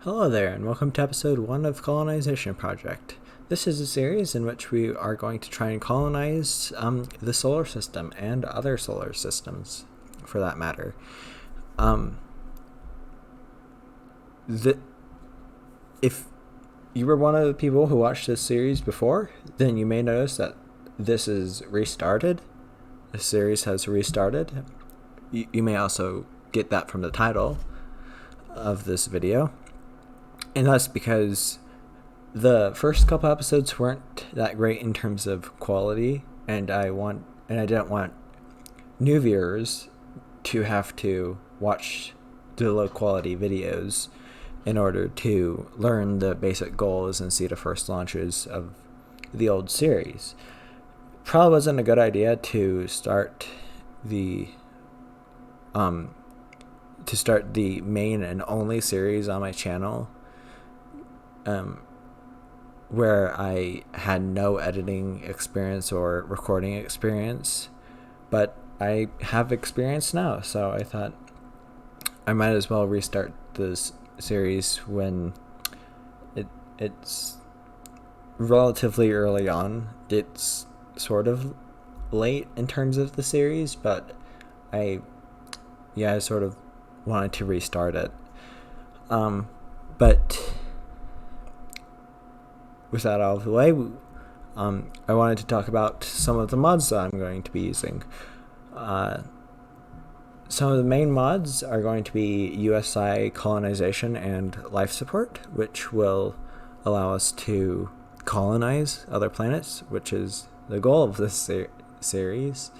Hello there, and welcome to episode 1 of Colonization Project. This is a series in which we are going to try and colonize the solar system and other solar systems, for that matter. If you were one of the people who watched this series before, then you may notice that this is restarted. The series has restarted. You may also get that from the title of this video. And that's because the first couple episodes weren't that great in terms of quality, and I didn't want new viewers to have to watch the low quality videos in order to learn the basic goals and see the first launches of the old series. Probably wasn't a good idea to start the main and only series on my channel where I had no editing experience or recording experience, but I have experience now, so I thought I might as well restart this series when it's relatively early on. It's sort of late in terms of the series, but I sort of wanted to restart it. But with that out of the way, I wanted to talk about some of the mods that I'm going to be using. Some of the main mods are going to be USI colonization and life support, which will allow us to colonize other planets, which is the goal of this series.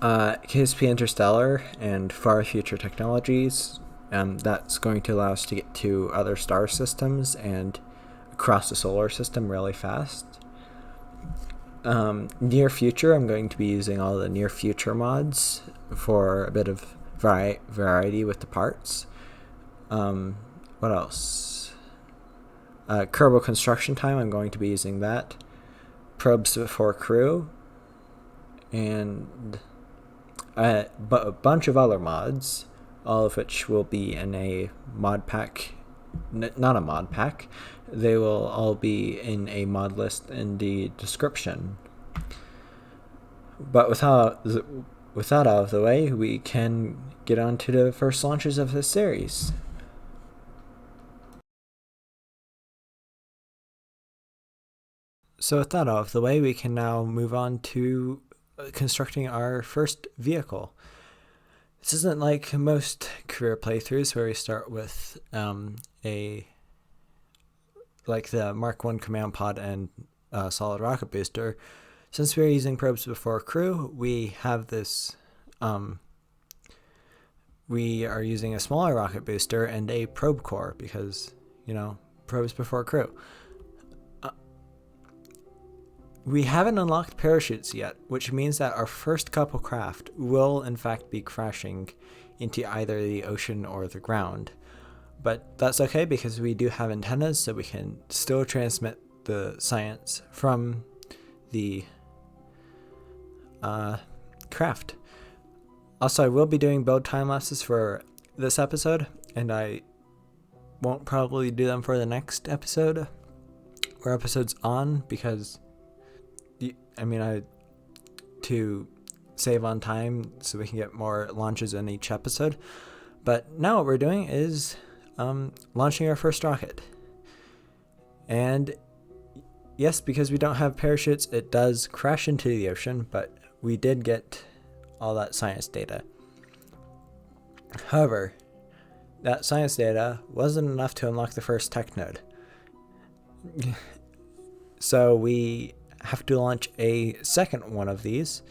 KSP interstellar and far future technologies. That's going to allow us to get to other star systems and across the solar system really fast. Near future, I'm going to be using all the near future mods for a bit of variety with the parts. What else? Kerbal construction time, I'm going to be using that. Probes before crew, and a bunch of other mods, all of which will be in a mod pack. Not a mod pack. They will all be in a mod list in the description. But with that out of the way, we can get on to the first launches of this series. So with that out of the way, we can now move on to constructing our first vehicle. This isn't like most career playthroughs where we start with like the Mark 1 command pod and solid rocket booster. Since we're using probes before crew, we have this we are using a smaller rocket booster and a probe core because, probes before crew. We haven't unlocked parachutes yet, which means that our first couple craft will in fact be crashing into either the ocean or the ground. But that's okay because we do have antennas, so we can still transmit the science from the craft. Also, I will be doing build time lapses for this episode, and I won't probably do them for the next episode or episodes on because to save on time so we can get more launches in each episode. But now what we're doing is launching our first rocket. And yes, because we don't have parachutes, it does crash into the ocean, but we did get all that science data. However, that science data wasn't enough to unlock the first tech node. So we have to launch a second one of these.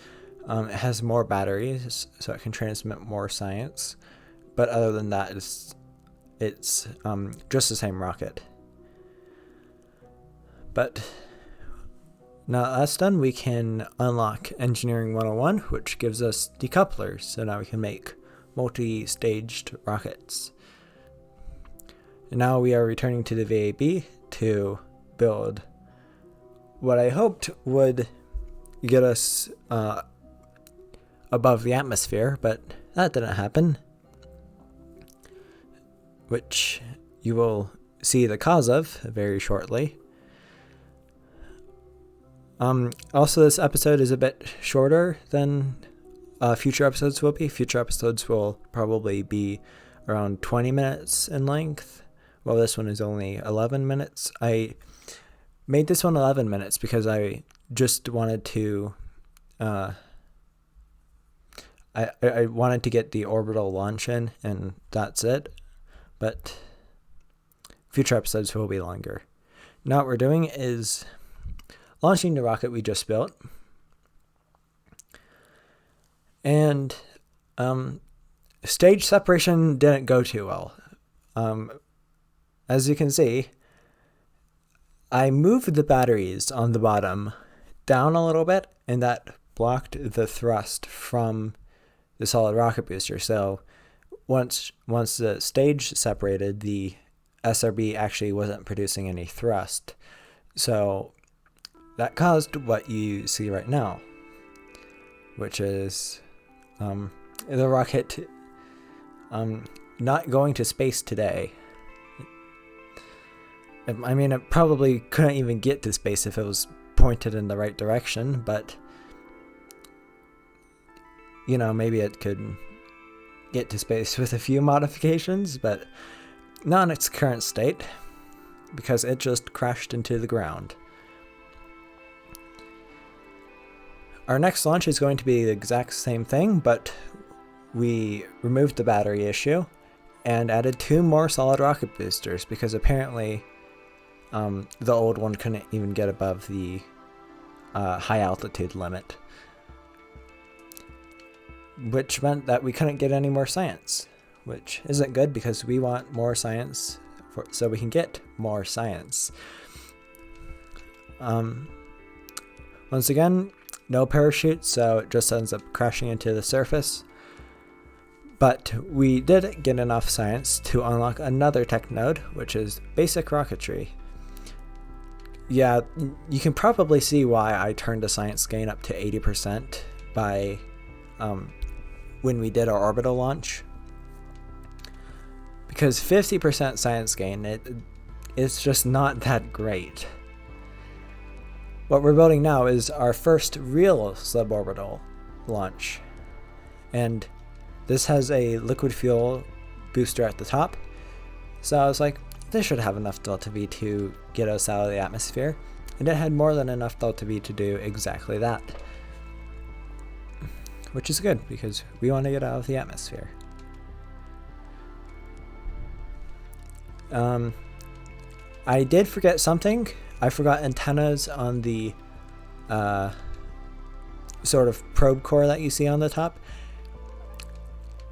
It has more batteries, so it can transmit more science. But other than that, it's just the same rocket. But now that's done, we can unlock Engineering 101, which gives us decouplers. So now we can make multi-staged rockets. And now we are returning to the VAB to build what I hoped would get us above the atmosphere, but that didn't happen. which you will see the cause of very shortly. Also, this episode is a bit shorter than future episodes will be. Future episodes will probably be around 20 minutes in length. Well, this one is only 11 minutes. I made this one 11 minutes because I just wanted to I wanted to get the orbital launch in, and that's it. But future episodes will be longer. Now what we're doing is launching the rocket we just built. And stage separation didn't go too well. As you can see, I moved the batteries on the bottom down a little bit, and that blocked the thrust from the solid rocket booster. So once the stage separated, the SRB actually wasn't producing any thrust. So that caused what you see right now, which is the rocket not going to space today. I mean, it probably couldn't even get to space if it was pointed in the right direction, but you know, maybe it could get to space with a few modifications, but not in its current state, because it just crashed into the ground. Our next launch is going to be the exact same thing, but we removed the battery issue and added 2 more solid rocket boosters, because apparently the old one couldn't even get above the high altitude limit, which meant that we couldn't get any more science, which isn't good because we want more science so we can get more science. Once again, no parachute, so it just ends up crashing into the surface. But we did get enough science to unlock another tech node, which is basic rocketry. Yeah, you can probably see why I turned the science gain up to 80% by when we did our orbital launch. Because 50% science gain, it's just not that great. What we're building now is our first real suborbital launch. And this has a liquid fuel booster at the top. So I was like, this should have enough delta V to get us out of the atmosphere. And it had more than enough delta V to do exactly that. Which is good, because we want to get out of the atmosphere. I did forget something. I forgot antennas on the sort of probe core that you see on the top.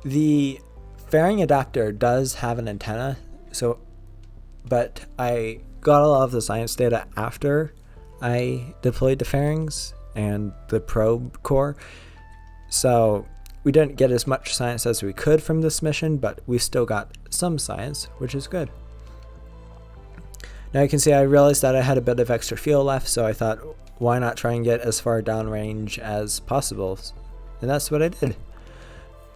The fairing adapter does have an antenna, but I got a lot of the science data after I deployed the fairings and the probe core. So we didn't get as much science as we could from this mission, but we still got some science, which is good. Now you can see I realized that I had a bit of extra fuel left, so I thought, why not try and get as far downrange as possible? And that's what I did.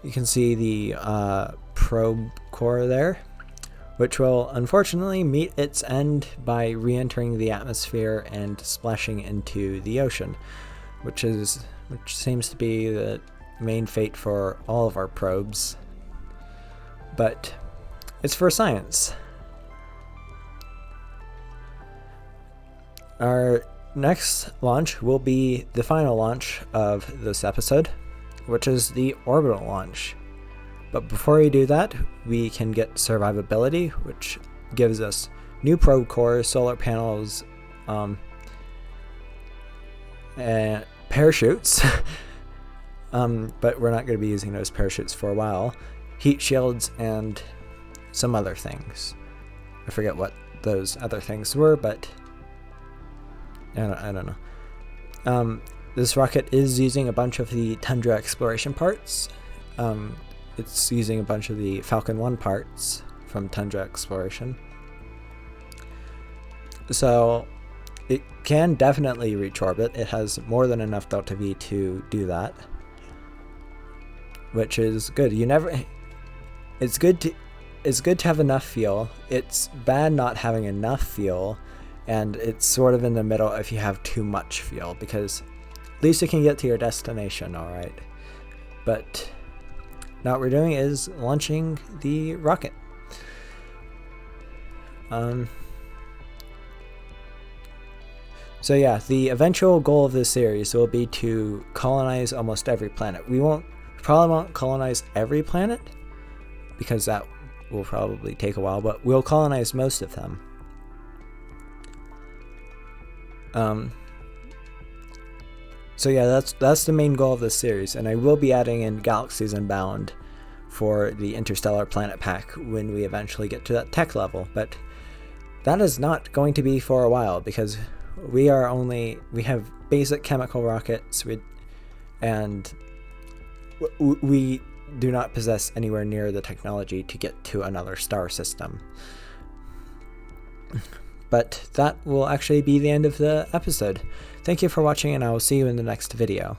You can see the probe core there, which will unfortunately meet its end by re-entering the atmosphere and splashing into the ocean, which seems to be the main fate for all of our probes. But it's for science. Our next launch will be the final launch of this episode, which is the orbital launch. But before we do that, we can get survivability, which gives us new probe cores, solar panels, and parachutes. But we're not going to be using those parachutes for a while. Heat shields and some other things. I forget what those other things were, but I don't know. This rocket is using a bunch of the Tundra exploration parts. It's using a bunch of the Falcon 1 parts from Tundra Exploration. So it can definitely reach orbit. It has more than enough delta V to do that, which is good. It's good it's good to have enough fuel. It's bad not having enough fuel, and it's sort of in the middle if you have too much fuel, because at least you can get to your destination, alright. But now what we're doing is launching the rocket. So yeah, the eventual goal of this series will be to colonize almost every planet. We probably won't colonize every planet, because that will probably take a while, but we'll colonize most of them. So yeah, that's the main goal of this series, and I will be adding in Galaxies Unbound for the Interstellar Planet Pack when we eventually get to that tech level, but that is not going to be for a while, because we have basic chemical rockets, and we do not possess anywhere near the technology to get to another star system. But that will actually be the end of the episode. Thank you for watching, and I will see you in the next video.